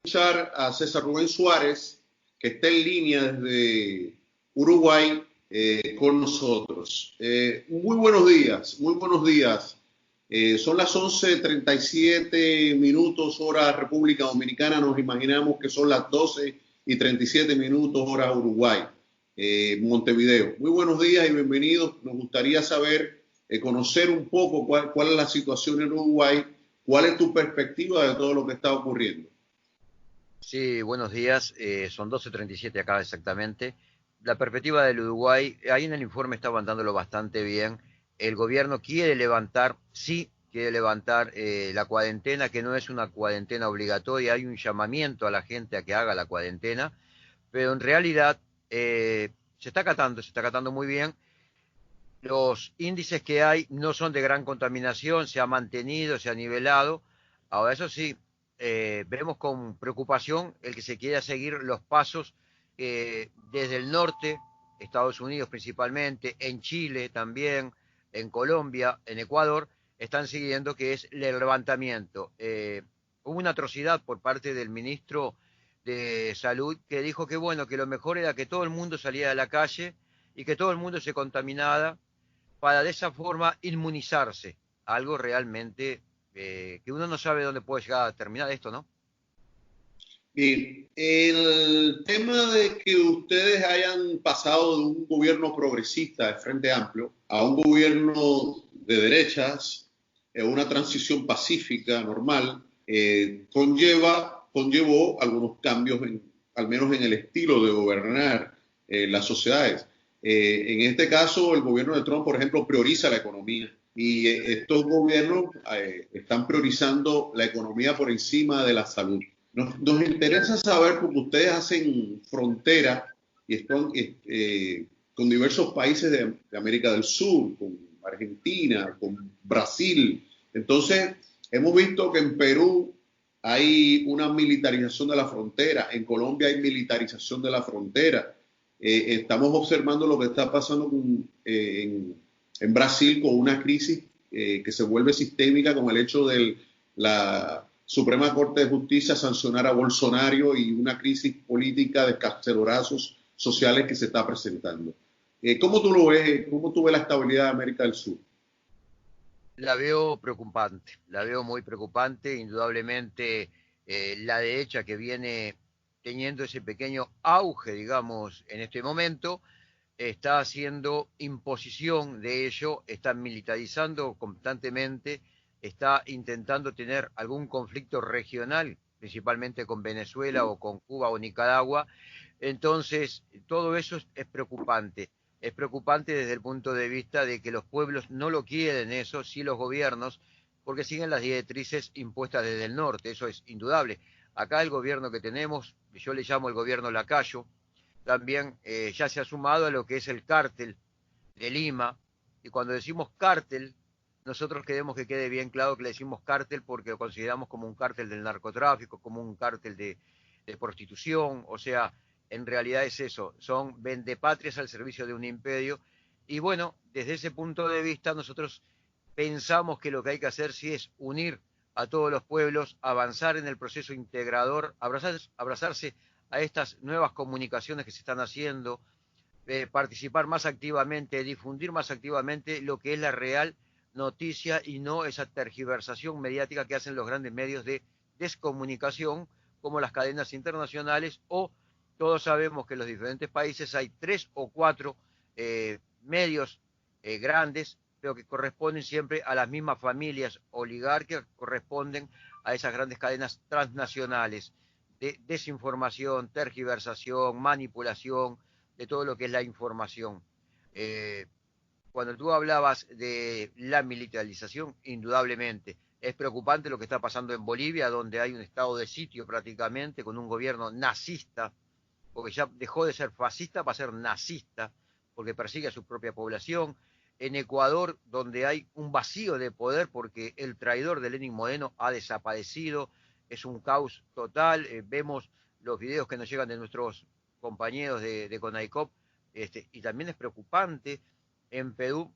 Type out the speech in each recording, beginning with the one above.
Escuchar a César Rubén Suárez, que está en línea desde Uruguay con nosotros. Muy buenos días, muy buenos días. Son las 11:37 hora República Dominicana, nos imaginamos que son las 12:37 hora Uruguay, Montevideo. Muy buenos días y bienvenidos. Nos gustaría saber, conocer un poco cuál es la situación en Uruguay, cuál es tu perspectiva de todo lo que está ocurriendo. Sí, buenos días. Son 12:37 acá exactamente. La perspectiva del Uruguay, ahí en el informe estaban dándolo bastante bien. El gobierno quiere levantar, sí, quiere levantar la cuarentena, que no es una cuarentena obligatoria. Hay un llamamiento a la gente a que haga la cuarentena, pero en realidad se está acatando muy bien. Los índices que hay no son de gran contaminación, se ha mantenido, se ha nivelado. Ahora, eso sí, vemos con preocupación el que se quiera seguir los pasos desde el norte, Estados Unidos principalmente, en Chile también, en Colombia, en Ecuador, están siguiendo que es el levantamiento. Hubo una atrocidad por parte del ministro de Salud que dijo que bueno, que lo mejor era que todo el mundo saliera a la calle y que todo el mundo se contaminara para de esa forma inmunizarse. Algo realmente que uno no sabe dónde puede llegar a terminar esto, ¿no? Bien, el tema de que ustedes hayan pasado de un gobierno progresista de Frente Amplio a un gobierno de derechas, una transición pacífica, normal, conllevó algunos cambios, al menos en el estilo de gobernar las sociedades. En este caso, el gobierno de Trump, por ejemplo, prioriza la economía y estos gobiernos están priorizando la economía por encima de la salud. Nos interesa saber, porque ustedes hacen frontera y están con diversos países de América del Sur, con Argentina, con Brasil. Entonces, hemos visto que en Perú hay una militarización de la frontera, en Colombia hay militarización de la frontera. Estamos observando lo que está pasando en Brasil con una crisis que se vuelve sistémica con el hecho de la Suprema Corte de Justicia sancionar a Bolsonaro y una crisis política de cacerolazos sociales que se está presentando. ¿Cómo tú lo ves? ¿Cómo tú ves la estabilidad de América del Sur? La veo preocupante, la veo muy preocupante, indudablemente la derecha que viene teniendo ese pequeño auge, digamos, en este momento, está haciendo imposición de ello, está militarizando constantemente, está intentando tener algún conflicto regional, principalmente con Venezuela o con Cuba o Nicaragua. Entonces, todo eso es preocupante. Es preocupante desde el punto de vista de que los pueblos no lo quieren eso, sí los gobiernos, porque siguen las directrices impuestas desde el norte, eso es indudable. Acá el gobierno que tenemos, yo le llamo el gobierno lacayo, también ya se ha sumado a lo que es el cártel de Lima, y cuando decimos cártel, nosotros queremos que quede bien claro que le decimos cártel porque lo consideramos como un cártel del narcotráfico, como un cártel de prostitución, o sea, en realidad es eso, son vendepatrias al servicio de un imperio, y bueno, desde ese punto de vista nosotros pensamos que lo que hay que hacer sí es unir a todos los pueblos, avanzar en el proceso integrador, abrazarse a estas nuevas comunicaciones que se están haciendo, participar más activamente, difundir más activamente lo que es la real noticia y no esa tergiversación mediática que hacen los grandes medios de descomunicación como las cadenas internacionales o todos sabemos que en los diferentes países hay 3 o 4 medios grandes, pero que corresponden siempre a las mismas familias oligárquicas, corresponden a esas grandes cadenas transnacionales de desinformación, tergiversación, manipulación, de todo lo que es la información. Eh, Cuando tú hablabas de la militarización, indudablemente es preocupante lo que está pasando en Bolivia, donde hay un estado de sitio prácticamente con un gobierno nazista, porque ya dejó de ser fascista para ser nazista, porque persigue a su propia población. En Ecuador, donde hay un vacío de poder porque el traidor de Lenin Moreno ha desaparecido, es un caos total. Vemos los videos que nos llegan de nuestros compañeros de CONAICOP, y también es preocupante. En Perú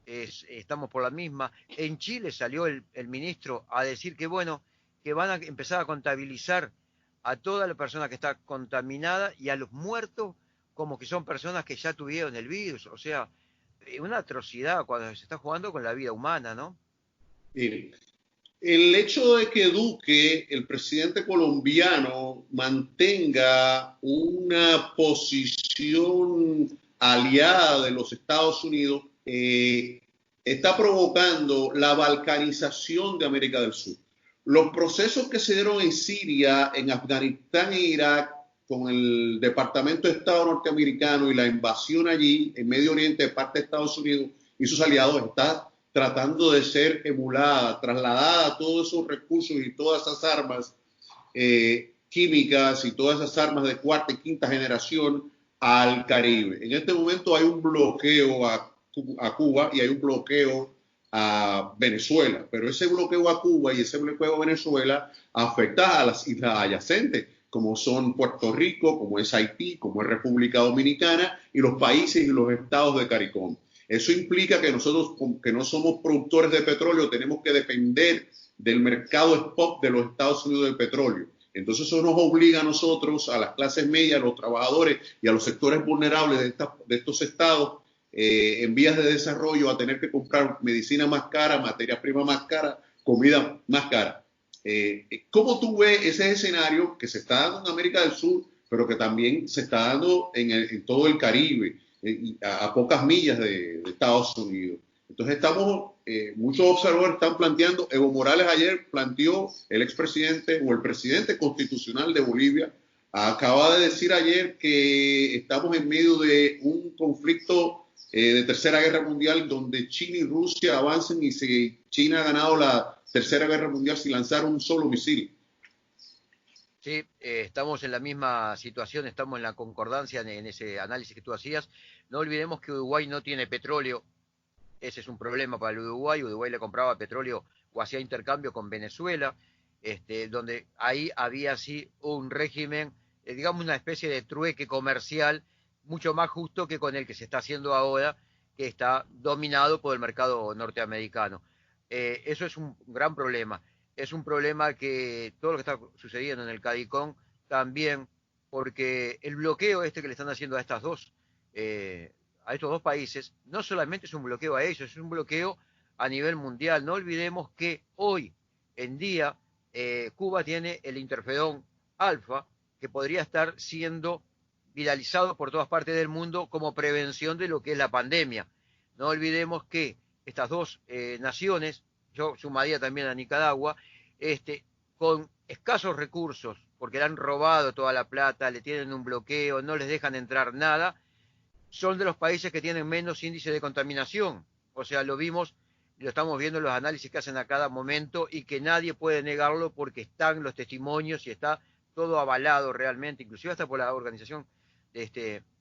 estamos por la misma. En Chile salió el ministro a decir que bueno, que van a empezar a contabilizar a toda la persona que está contaminada y a los muertos como que son personas que ya tuvieron el virus. O sea, una atrocidad cuando se está jugando con la vida humana, ¿no? Mire, el hecho de que Duque, el presidente colombiano, mantenga una posición aliada de los Estados Unidos, está provocando la balcanización de América del Sur. Los procesos que se dieron en Siria, en Afganistán e Irak, con el Departamento de Estado norteamericano y la invasión allí en Medio Oriente de parte de Estados Unidos y sus aliados, está tratando de ser emulada, trasladada todos esos recursos y todas esas armas químicas y todas esas armas de cuarta y quinta generación al Caribe. En este momento hay un bloqueo a Cuba y hay un bloqueo a Venezuela, pero ese bloqueo a Cuba y ese bloqueo a Venezuela afecta a las islas adyacentes, como son Puerto Rico, como es Haití, como es República Dominicana y los países y los estados de CARICOM. Eso implica que nosotros, que no somos productores de petróleo, tenemos que depender del mercado spot de los Estados Unidos del petróleo. Entonces eso nos obliga a nosotros, a las clases medias, a los trabajadores y a los sectores vulnerables de estos estados en vías de desarrollo a tener que comprar medicina más cara, materia prima más cara, comida más cara. ¿Cómo tú ves ese escenario que se está dando en América del Sur, pero que también se está dando en todo el Caribe, a pocas millas de Estados Unidos? Entonces muchos observadores están planteando, Evo Morales ayer planteó, el expresidente o el presidente constitucional de Bolivia, acaba de decir ayer que estamos en medio de un conflicto de tercera guerra mundial donde China y Rusia avancen y China ha ganado la tercera guerra mundial sin lanzar un solo misil. Sí, estamos en la misma situación, estamos en la concordancia en ese análisis que tú hacías. No olvidemos que Uruguay no tiene petróleo, ese es un problema para el Uruguay. Uruguay le compraba petróleo o hacía intercambio con Venezuela, donde ahí había sí un régimen, digamos una especie de trueque comercial mucho más justo que con el que se está haciendo ahora, que está dominado por el mercado norteamericano. Eso es un gran problema. Es un problema que todo lo que está sucediendo en el CADICOM también, porque el bloqueo que le están haciendo a estos dos países, no solamente es un bloqueo a ellos, es un bloqueo a nivel mundial. No olvidemos que hoy en día Cuba tiene el interferón alfa, que podría estar siendo viralizado por todas partes del mundo como prevención de lo que es la pandemia. No olvidemos que estas dos naciones, yo sumaría también a Nicaragua, con escasos recursos, porque le han robado toda la plata, le tienen un bloqueo, no les dejan entrar nada, son de los países que tienen menos índice de contaminación. O sea, lo vimos, lo estamos viendo en los análisis que hacen a cada momento y que nadie puede negarlo porque están los testimonios y está todo avalado realmente, inclusive hasta por la Organización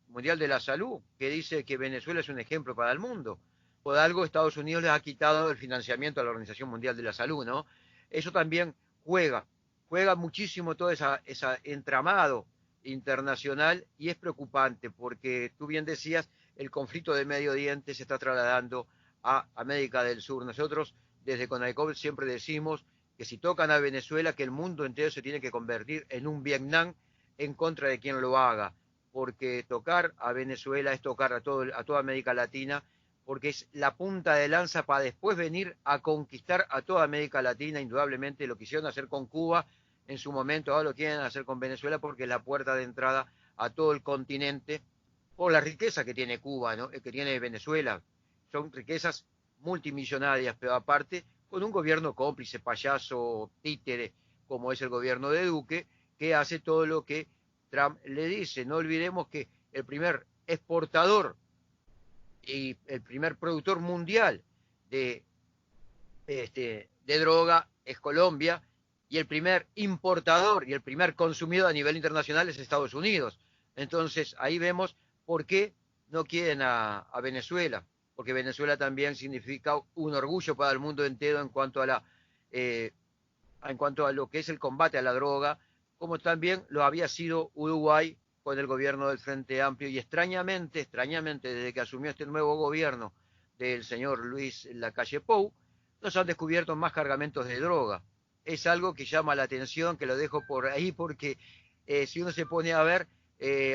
Mundial de la Salud, que dice que Venezuela es un ejemplo para el mundo. Por algo Estados Unidos les ha quitado el financiamiento a la Organización Mundial de la Salud, ¿no? Eso también juega muchísimo todo ese entramado internacional y es preocupante porque tú bien decías, el conflicto de Medio Oriente se está trasladando a América del Sur. Nosotros desde CONAICOM siempre decimos que si tocan a Venezuela, que el mundo entero se tiene que convertir en un Vietnam en contra de quien lo haga, porque tocar a Venezuela es tocar a toda América Latina, porque es la punta de lanza para después venir a conquistar a toda América Latina. Indudablemente lo quisieron hacer con Cuba en su momento, ahora lo quieren hacer con Venezuela porque es la puerta de entrada a todo el continente por la riqueza que tiene Cuba, ¿no? Que tiene Venezuela. Son riquezas multimillonarias, pero aparte con un gobierno cómplice, payaso, títere, como es el gobierno de Duque, que hace todo lo que Trump le dice. No olvidemos que el primer exportador y el primer productor mundial de, de droga es Colombia, y el primer importador y el primer consumidor a nivel internacional es Estados Unidos. Entonces ahí vemos por qué no quieren a Venezuela, porque Venezuela también significa un orgullo para el mundo entero en cuanto a lo que es el combate a la droga, como también lo había sido Uruguay con el gobierno del Frente Amplio. Y extrañamente, desde que asumió este nuevo gobierno del señor Luis Lacalle Pou, nos han descubierto más cargamentos de droga. es algo que llama la atención, que lo dejo por ahí porque si uno se pone a ver,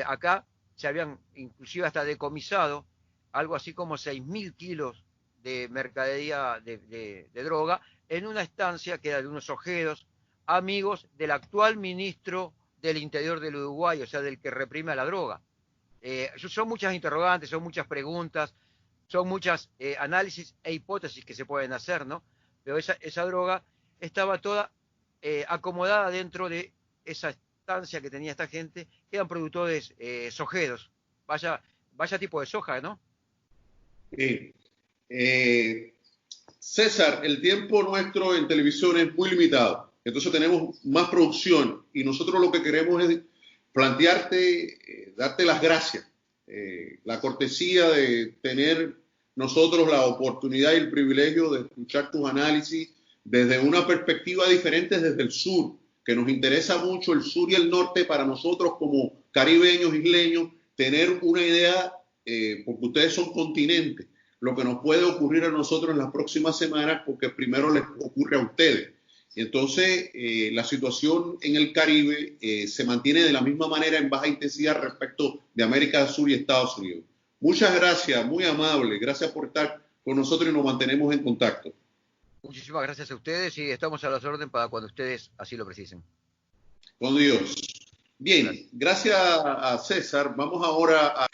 acá se habían inclusive hasta decomisado algo así como 6.000 kilos de mercadería de droga en una estancia que era de unos ojeros amigos del actual ministro del Interior del Uruguay, o sea, del que reprime a la droga. Son muchas interrogantes, son muchas preguntas, son muchas análisis e hipótesis que se pueden hacer, ¿no? Pero esa droga estaba toda acomodada dentro de esa estancia que tenía esta gente, que eran productores sojeros. Vaya tipo de soja, ¿no? Eh, eh, César, el tiempo nuestro en televisión es muy limitado, entonces tenemos más producción y nosotros lo que queremos es plantearte, darte las gracias, la cortesía de tener nosotros la oportunidad y el privilegio de escuchar tus análisis desde una perspectiva diferente desde el sur, que nos interesa mucho el sur y el norte para nosotros como caribeños, isleños, tener una idea, porque ustedes son continentes, lo que nos puede ocurrir a nosotros en las próximas semanas, porque primero les ocurre a ustedes. Y entonces, la situación en el Caribe se mantiene de la misma manera en baja intensidad respecto de América del Sur y Estados Unidos. Muchas gracias, muy amable. Gracias por estar con nosotros y nos mantenemos en contacto. Muchísimas gracias a ustedes y estamos a las órdenes para cuando ustedes así lo precisen. Con Dios. Bien, Gracias. gracias a César. Vamos ahora a